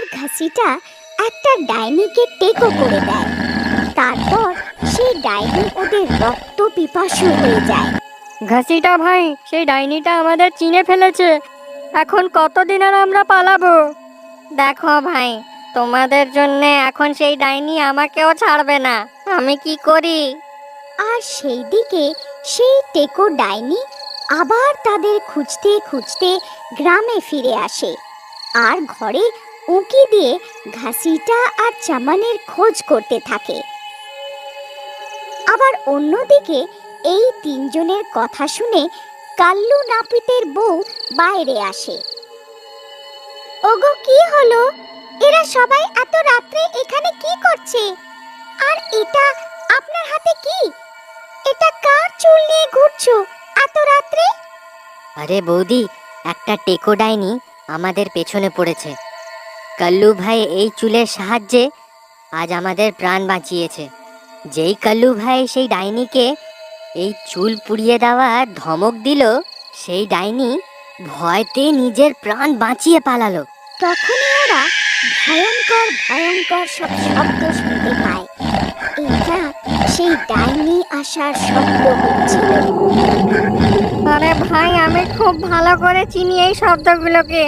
আর ঘাসিটা একটা ডাইনিকে টেকো করে দেয়। তারপর সেই ডাইনি ওদের রক্ত পিপাসু হয়ে যায়। ঘাসিটা ভাই, সেই ডাইনিটা আমাদের চিনে ফেলেছে। এখন কতদিন আর আমরা পালাবো? দেখো ভাই, তোমাদের জন্যে এখন সেই ডাইনি আমাকেও ছাড়বে না। আমি কি করি? আর সেই দিকে সেই টেকো ডাইনি আবার তাদের খুঁজতে খুঁজতে গ্রামে ফিরে আসে আর ঘরে উঁকি দিয়ে ঘাসিটা আর চামানের খোঁজ করতে থাকে। আবার অন্যদিকে এই তিনজনের কথা শুনে কাল্লু নাপিতের বউ বাইরে আসে। ওগো, কি হলো? এরা সবাই এত রাত্রে এখানে কি করছে? আর এটা আপনার হাতে কি? এটা কার চুল নিয়ে ঘুরছো এত রাত্রে? আরে বৌদি, একটা টেকো ডাইনি আমাদের পেছনে পড়েছে। কাল্লু ভাই এই চুলের সাহায্যে আজ আমাদের প্রাণ বাঁচিয়েছে। যেই কাল্লু ভাই সেই ডাইনিকে এই চুল পুড়িয়ে দেওয়ার ধমক দিল, সেই ডাইনি ভয়তে নিজের প্রাণ বাঁচিয়ে পালালো। তখনই ওরা ভয়ঙ্কর ভয়ঙ্কর সব শব্দ শুনতে পায়। এটা সেই ডাইনি আসার শব্দ হচ্ছিল। আরে ভাই, আমি খুব ভালো করে চিনি এই শব্দগুলোকে।